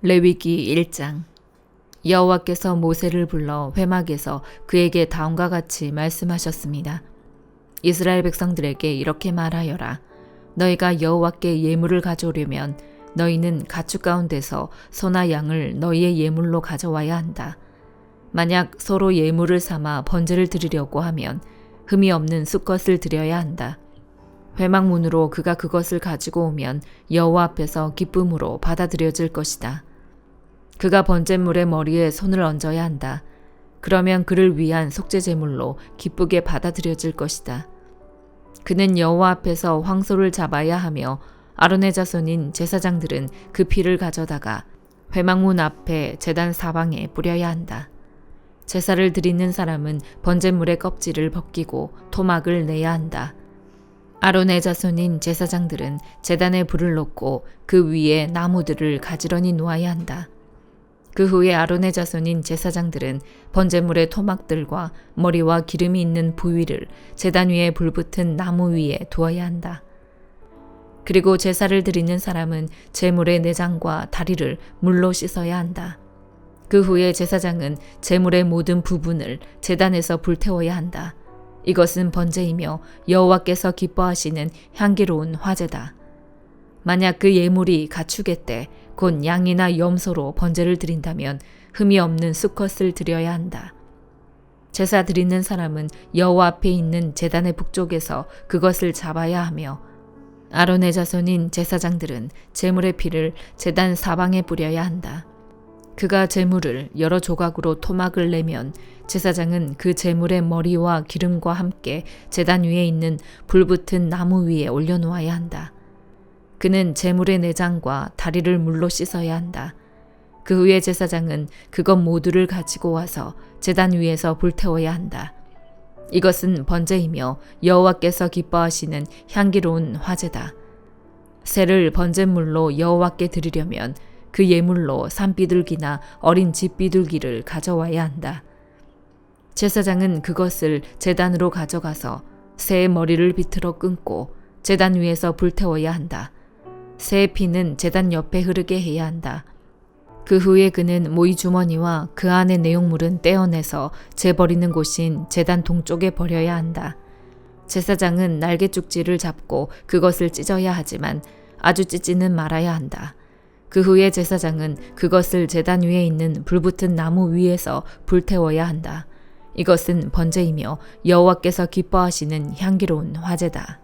레위기 1장. 여호와께서 모세를 불러 회막에서 그에게 다음과 같이 말씀하셨습니다. 이스라엘 백성들에게 이렇게 말하여라. 너희가 여호와께 예물을 가져오려면 너희는 가축 가운데서 소나 양을 너희의 예물로 가져와야 한다. 만약 서로 예물을 삼아 번제를 드리려고 하면 흠이 없는 수컷을 드려야 한다. 회막 문으로 그가 그것을 가지고 오면 여호와 앞에서 기쁨으로 받아들여질 것이다. 그가 번제물의 머리에 손을 얹어야 한다. 그러면 그를 위한 속죄제물로 기쁘게 받아들여질 것이다. 그는 여호와 앞에서 황소를 잡아야 하며 아론의 자손인 제사장들은 그 피를 가져다가 회막문 앞에 제단 사방에 뿌려야 한다. 제사를 드리는 사람은 번제물의 껍질을 벗기고 토막을 내야 한다. 아론의 자손인 제사장들은 제단에 불을 놓고 그 위에 나무들을 가지런히 놓아야 한다. 그 후에 아론의 자손인 제사장들은 번제물의 토막들과 머리와 기름이 있는 부위를 제단 위에 불붙은 나무 위에 두어야 한다. 그리고 제사를 드리는 사람은 제물의 내장과 다리를 물로 씻어야 한다. 그 후에 제사장은 제물의 모든 부분을 제단에서 불태워야 한다. 이것은 번제이며 여호와께서 기뻐하시는 향기로운 화제다. 만약 그 예물이 가축의 때 곧 양이나 염소로 번제를 드린다면 흠이 없는 수컷을 드려야 한다. 제사 드리는 사람은 여호와 앞에 있는 제단의 북쪽에서 그것을 잡아야 하며 아론의 자손인 제사장들은 제물의 피를 제단 사방에 뿌려야 한다. 그가 제물을 여러 조각으로 토막을 내면 제사장은 그 제물의 머리와 기름과 함께 제단 위에 있는 불붙은 나무 위에 올려놓아야 한다. 그는 제물의 내장과 다리를 물로 씻어야 한다. 그 후에 제사장은 그것 모두를 가지고 와서 제단 위에서 불태워야 한다. 이것은 번제이며 여호와께서 기뻐하시는 향기로운 화제다. 새를 번제물로 여호와께 드리려면 그 예물로 산비둘기나 어린 집비둘기를 가져와야 한다. 제사장은 그것을 제단으로 가져가서 새의 머리를 비틀어 끊고 제단 위에서 불태워야 한다. 새의 피는 제단 옆에 흐르게 해야 한다. 그 후에 그는 모이 주머니와 그 안의 내용물은 떼어내서 재버리는 곳인 제단 동쪽에 버려야 한다. 제사장은 날개 쪽지를 잡고 그것을 찢어야 하지만 아주 찢지는 말아야 한다. 그 후에 제사장은 그것을 제단 위에 있는 불붙은 나무 위에서 불태워야 한다. 이것은 번제이며 여호와께서 기뻐하시는 향기로운 화제다.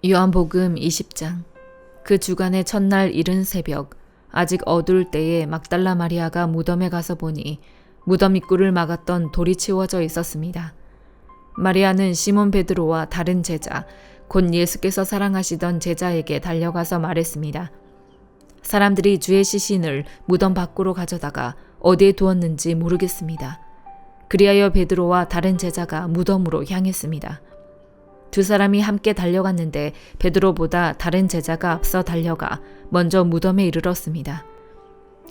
요한복음 20장. 그 주간의 첫날 이른 새벽 아직 어두울 때에 막달라 마리아가 무덤에 가서 보니 무덤 입구를 막았던 돌이 치워져 있었습니다. 마리아는 시몬 베드로와 다른 제자 곧 예수께서 사랑하시던 제자에게 달려가서 말했습니다. 사람들이 주의 시신을 무덤 밖으로 가져다가 어디에 두었는지 모르겠습니다. 그리하여 베드로와 다른 제자가 무덤으로 향했습니다. 두 사람이 함께 달려갔는데 베드로보다 다른 제자가 앞서 달려가 먼저 무덤에 이르렀습니다.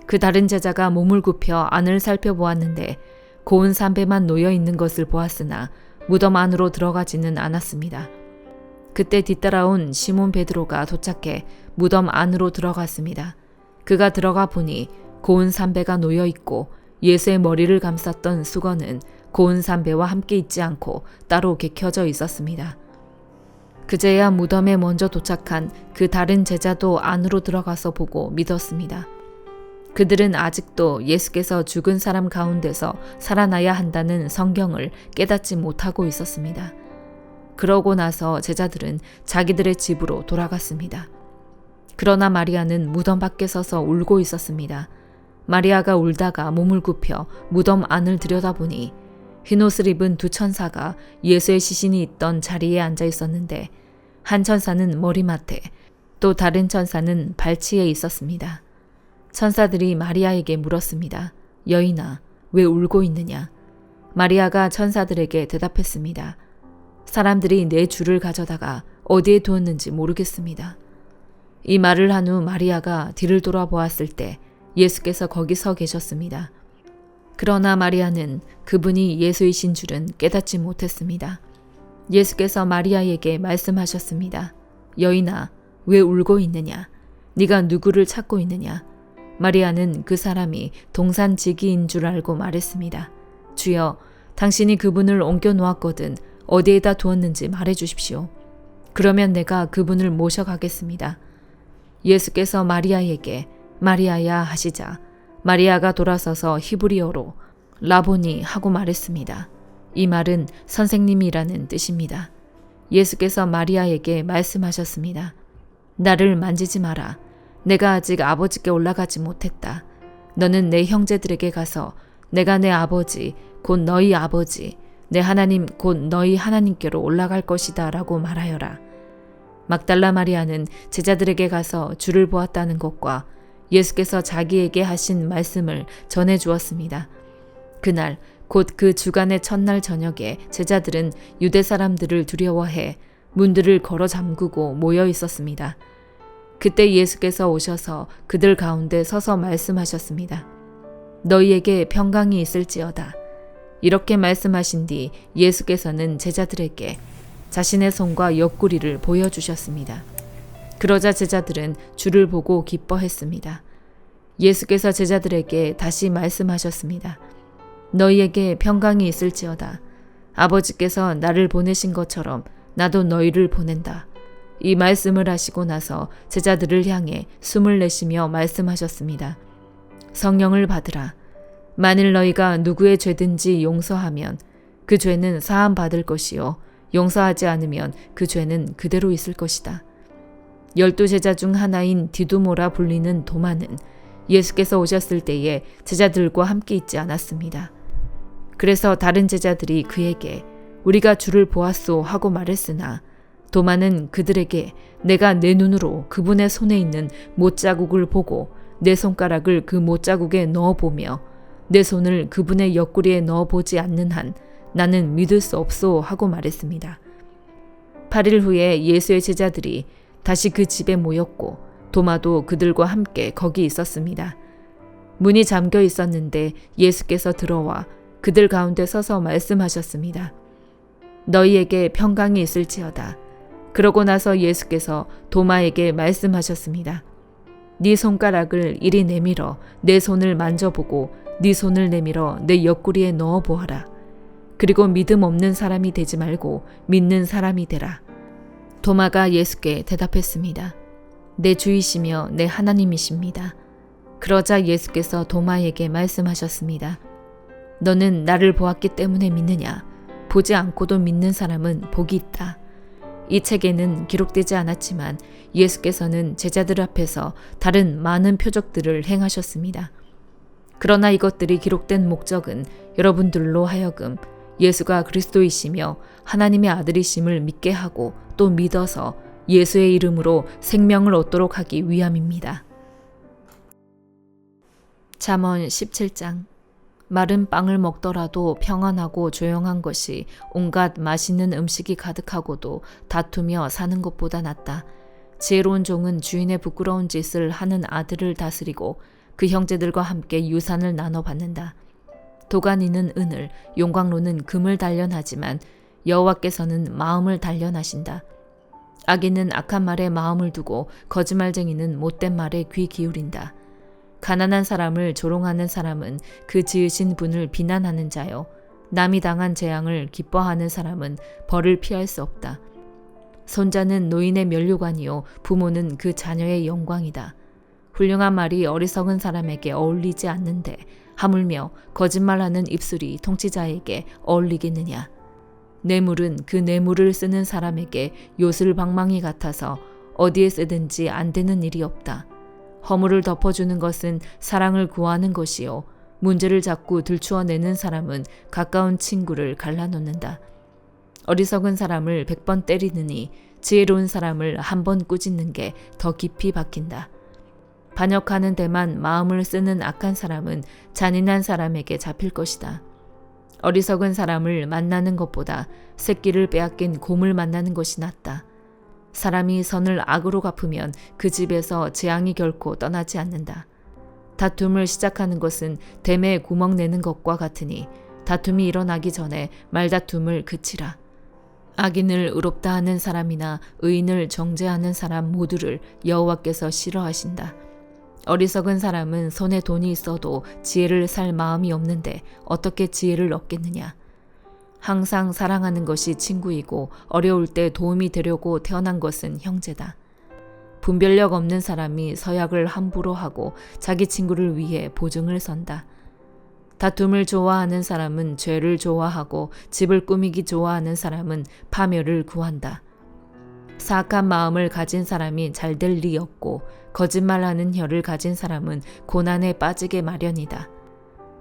그 다른 제자가 몸을 굽혀 안을 살펴보았는데 고운 삼배만 놓여 있는 것을 보았으나 무덤 안으로 들어가지는 않았습니다. 그때 뒤따라온 시몬 베드로가 도착해 무덤 안으로 들어갔습니다. 그가 들어가 보니 고운 삼배가 놓여 있고 예수의 머리를 감쌌던 수건은 고운 삼배와 함께 있지 않고 따로 개켜져 있었습니다. 그제야 무덤에 먼저 도착한 그 다른 제자도 안으로 들어가서 보고 믿었습니다. 그들은 아직도 예수께서 죽은 사람 가운데서 살아나야 한다는 성경을 깨닫지 못하고 있었습니다. 그러고 나서 제자들은 자기들의 집으로 돌아갔습니다. 그러나 마리아는 무덤 밖에 서서 울고 있었습니다. 마리아가 울다가 몸을 굽혀 무덤 안을 들여다보니 흰옷을 입은 두 천사가 예수의 시신이 있던 자리에 앉아 있었는데 한 천사는 머리맡에 또 다른 천사는 발치에 있었습니다. 천사들이 마리아에게 물었습니다. 여인아, 왜 울고 있느냐? 마리아가 천사들에게 대답했습니다. 사람들이 내 주를 가져다가 어디에 두었는지 모르겠습니다. 이 말을 한 후 마리아가 뒤를 돌아보았을 때 예수께서 거기 서 계셨습니다. 그러나 마리아는 그분이 예수이신 줄은 깨닫지 못했습니다. 예수께서 마리아에게 말씀하셨습니다. 여인아, 왜 울고 있느냐? 네가 누구를 찾고 있느냐? 마리아는 그 사람이 동산지기인 줄 알고 말했습니다. 주여, 당신이 그분을 옮겨 놓았거든 어디에다 두었는지 말해 주십시오. 그러면 내가 그분을 모셔가겠습니다. 예수께서 마리아에게 마리아야 하시자 마리아가 돌아서서 히브리어로 라보니 하고 말했습니다. 이 말은 선생님이라는 뜻입니다. 예수께서 마리아에게 말씀하셨습니다. 나를 만지지 마라. 내가 아직 아버지께 올라가지 못했다. 너는 내 형제들에게 가서 내가 내 아버지 곧 너희 아버지 내 하나님 곧 너희 하나님께로 올라갈 것이다 라고 말하여라. 막달라 마리아는 제자들에게 가서 주를 보았다는 것과 예수께서 자기에게 하신 말씀을 전해 주었습니다. 그날 곧 그 주간의 첫날 저녁에 제자들은 유대 사람들을 두려워해 문들을 걸어 잠그고 모여 있었습니다. 그때 예수께서 오셔서 그들 가운데 서서 말씀하셨습니다. 너희에게 평강이 있을지어다. 이렇게 말씀하신 뒤 예수께서는 제자들에게 자신의 손과 옆구리를 보여주셨습니다. 그러자 제자들은 주를 보고 기뻐했습니다. 예수께서 제자들에게 다시 말씀하셨습니다. 너희에게 평강이 있을지어다. 아버지께서 나를 보내신 것처럼 나도 너희를 보낸다. 이 말씀을 하시고 나서 제자들을 향해 숨을 내쉬며 말씀하셨습니다. 성령을 받으라. 만일 너희가 누구의 죄든지 용서하면 그 죄는 사함 받을 것이요 용서하지 않으면 그 죄는 그대로 있을 것이다. 12제자 중 하나인 디두모라 불리는 도마는 예수께서 오셨을 때에 제자들과 함께 있지 않았습니다. 그래서 다른 제자들이 그에게 우리가 주를 보았소 하고 말했으나 도마는 그들에게 내가 내 눈으로 그분의 손에 있는 못자국을 보고 내 손가락을 그 못자국에 넣어보며 내 손을 그분의 옆구리에 넣어보지 않는 한 나는 믿을 수 없소 하고 말했습니다. 8일 후에 예수의 제자들이 다시 그 집에 모였고 도마도 그들과 함께 거기 있었습니다. 문이 잠겨 있었는데 예수께서 들어와 그들 가운데 서서 말씀하셨습니다. 너희에게 평강이 있을지어다. 그러고 나서 예수께서 도마에게 말씀하셨습니다. 네 손가락을 이리 내밀어 내 손을 만져보고 네 손을 내밀어 내 옆구리에 넣어보아라. 그리고 믿음 없는 사람이 되지 말고 믿는 사람이 되라. 도마가 예수께 대답했습니다. 내 주이시며 내 하나님이십니다. 그러자 예수께서 도마에게 말씀하셨습니다. 너는 나를 보았기 때문에 믿느냐? 보지 않고도 믿는 사람은 복이 있다. 이 책에는 기록되지 않았지만 예수께서는 제자들 앞에서 다른 많은 표적들을 행하셨습니다. 그러나 이것들이 기록된 목적은 여러분들로 하여금 예수가 그리스도이시며 하나님의 아들이심을 믿게 하고 또 믿어서 예수의 이름으로 생명을 얻도록 하기 위함입니다. 잠언 17장. 마른 빵을 먹더라도 평안하고 조용한 것이 온갖 맛있는 음식이 가득하고도 다투며 사는 것보다 낫다. 지혜로운 종은 주인의 부끄러운 짓을 하는 아들을 다스리고 그 형제들과 함께 유산을 나눠 받는다. 도가니는 은을, 용광로는 금을 단련하지만 여호와께서는 마음을 단련하신다. 악인은 악한 말에 마음을 두고 거짓말쟁이는 못된 말에 귀 기울인다. 가난한 사람을 조롱하는 사람은 그 지으신 분을 비난하는 자요. 남이 당한 재앙을 기뻐하는 사람은 벌을 피할 수 없다. 손자는 노인의 면류관이요 부모는 그 자녀의 영광이다. 훌륭한 말이 어리석은 사람에게 어울리지 않는데 하물며 거짓말하는 입술이 통치자에게 어울리겠느냐. 뇌물은 그 뇌물을 쓰는 사람에게 요술방망이 같아서 어디에 쓰든지 안 되는 일이 없다. 허물을 덮어주는 것은 사랑을 구하는 것이요 문제를 자꾸 들추어내는 사람은 가까운 친구를 갈라놓는다. 어리석은 사람을 100번 때리느니 지혜로운 사람을 한 번 꾸짖는 게 더 깊이 박힌다. 반역하는 데만 마음을 쓰는 악한 사람은 잔인한 사람에게 잡힐 것이다. 어리석은 사람을 만나는 것보다 새끼를 빼앗긴 곰을 만나는 것이 낫다. 사람이 선을 악으로 갚으면 그 집에서 재앙이 결코 떠나지 않는다. 다툼을 시작하는 것은 댐에 구멍 내는 것과 같으니 다툼이 일어나기 전에 말다툼을 그치라. 악인을 의롭다 하는 사람이나 의인을 정죄하는 사람 모두를 여호와께서 싫어하신다. 어리석은 사람은 손에 돈이 있어도 지혜를 살 마음이 없는데 어떻게 지혜를 얻겠느냐. 항상 사랑하는 것이 친구이고 어려울 때 도움이 되려고 태어난 것은 형제다. 분별력 없는 사람이 서약을 함부로 하고 자기 친구를 위해 보증을 선다. 다툼을 좋아하는 사람은 죄를 좋아하고 집을 꾸미기 좋아하는 사람은 파멸을 구한다. 사악한 마음을 가진 사람이 잘 될 리 없고 거짓말하는 혀를 가진 사람은 고난에 빠지게 마련이다.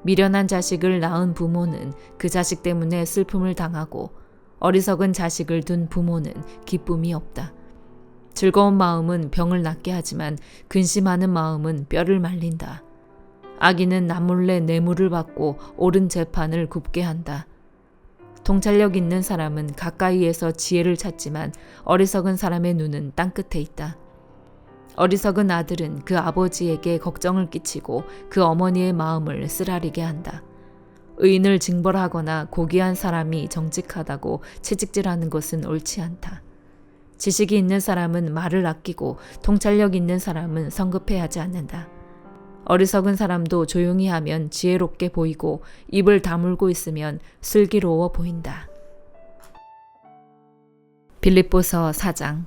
미련한 자식을 낳은 부모는 그 자식 때문에 슬픔을 당하고 어리석은 자식을 둔 부모는 기쁨이 없다. 즐거운 마음은 병을 낫게 하지만 근심하는 마음은 뼈를 말린다. 악인은 남몰래 뇌물을 받고 옳은 재판을 굽게 한다. 통찰력 있는 사람은 가까이에서 지혜를 찾지만 어리석은 사람의 눈은 땅끝에 있다. 어리석은 아들은 그 아버지에게 걱정을 끼치고 그 어머니의 마음을 쓰라리게 한다. 의인을 징벌하거나 고귀한 사람이 정직하다고 채찍질하는 것은 옳지 않다. 지식이 있는 사람은 말을 아끼고 통찰력 있는 사람은 성급해하지 않는다. 어리석은 사람도 조용히 하면 지혜롭게 보이고 입을 다물고 있으면 슬기로워 보인다. 빌립보서 4장.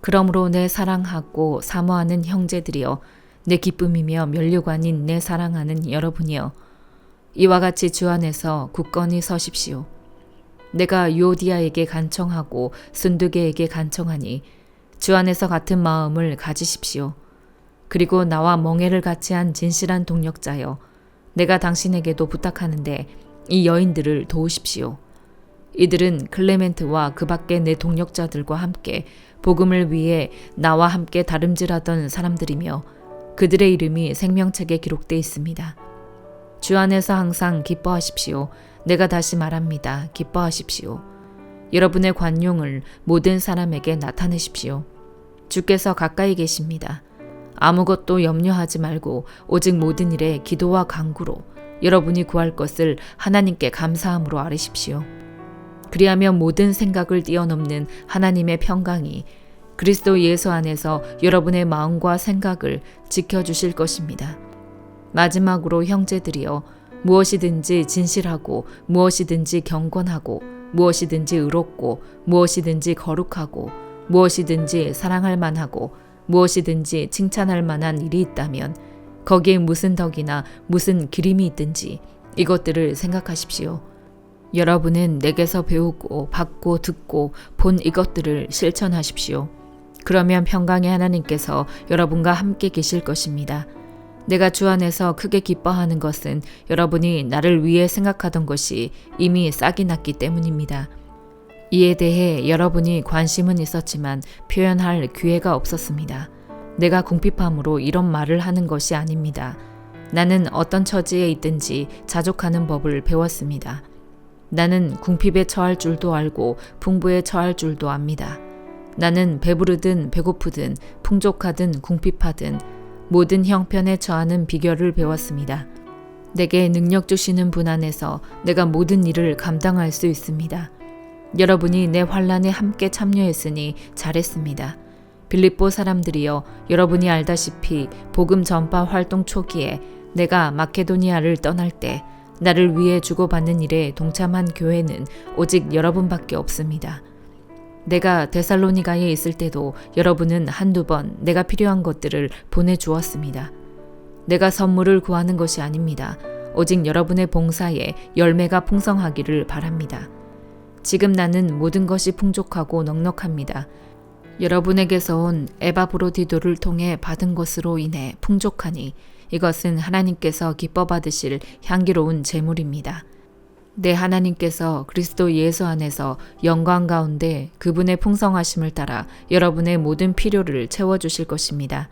그러므로 내 사랑하고 사모하는 형제들이여, 내 기쁨이며 면류관인 내 사랑하는 여러분이여, 이와 같이 주 안에서 굳건히 서십시오. 내가 유오디아에게 간청하고 순두계에게 간청하니 주 안에서 같은 마음을 가지십시오. 그리고 나와 멍에를 같이 한 진실한 동력자여, 내가 당신에게도 부탁하는데 이 여인들을 도우십시오. 이들은 클레멘트와 그 밖의 내 동력자들과 함께 복음을 위해 나와 함께 다름질하던 사람들이며 그들의 이름이 생명책에 기록되어 있습니다. 주 안에서 항상 기뻐하십시오. 내가 다시 말합니다. 기뻐하십시오. 여러분의 관용을 모든 사람에게 나타내십시오. 주께서 가까이 계십니다. 아무것도 염려하지 말고 오직 모든 일에 기도와 간구로 여러분이 구할 것을 하나님께 감사함으로 아뢰십시오. 그리하면 모든 생각을 뛰어넘는 하나님의 평강이 그리스도 예수 안에서 여러분의 마음과 생각을 지켜주실 것입니다. 마지막으로 형제들이여, 무엇이든지 진실하고 무엇이든지 경건하고 무엇이든지 의롭고 무엇이든지 거룩하고 무엇이든지 사랑할 만하고 무엇이든지 칭찬할 만한 일이 있다면 거기에 무슨 덕이나 무슨 기림이 있든지 이것들을 생각하십시오. 여러분은 내게서 배우고 받고 듣고 본 이것들을 실천하십시오. 그러면 평강의 하나님께서 여러분과 함께 계실 것입니다. 내가 주 안에서 크게 기뻐하는 것은 여러분이 나를 위해 생각하던 것이 이미 싹이 났기 때문입니다. 이에 대해 여러분이 관심은 있었지만 표현할 기회가 없었습니다. 내가 궁핍함으로 이런 말을 하는 것이 아닙니다. 나는 어떤 처지에 있든지 자족하는 법을 배웠습니다. 나는 궁핍에 처할 줄도 알고 풍부에 처할 줄도 압니다. 나는 배부르든 배고프든 풍족하든 궁핍하든 모든 형편에 처하는 비결을 배웠습니다. 내게 능력 주시는 분 안에서 내가 모든 일을 감당할 수 있습니다. 여러분이 내 환난에 함께 참여했으니 잘했습니다. 빌립보 사람들이여, 여러분이 알다시피 복음 전파 활동 초기에 내가 마케도니아를 떠날 때 나를 위해 주고받는 일에 동참한 교회는 오직 여러분밖에 없습니다. 내가 데살로니가에 있을 때도 여러분은 한두 번 내가 필요한 것들을 보내주었습니다. 내가 선물을 구하는 것이 아닙니다. 오직 여러분의 봉사에 열매가 풍성하기를 바랍니다. 지금 나는 모든 것이 풍족하고 넉넉합니다. 여러분에게서 온 에바브로디도를 통해 받은 것으로 인해 풍족하니 이것은 하나님께서 기뻐 받으실 향기로운 제물입니다. 내 하나님께서 그리스도 예수 안에서 영광 가운데 그분의 풍성하심을 따라 여러분의 모든 필요를 채워주실 것입니다.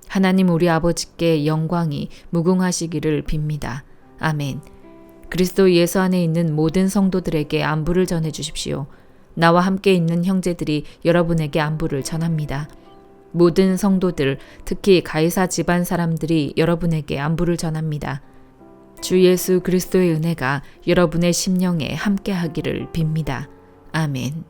하나님 우리 아버지께 영광이 무궁하시기를 빕니다. 아멘. 그리스도 예수 안에 있는 모든 성도들에게 안부를 전해 주십시오. 나와 함께 있는 형제들이 여러분에게 안부를 전합니다. 모든 성도들, 특히 가이사 집안 사람들이 여러분에게 안부를 전합니다. 주 예수 그리스도의 은혜가 여러분의 심령에 함께 하기를 빕니다. 아멘.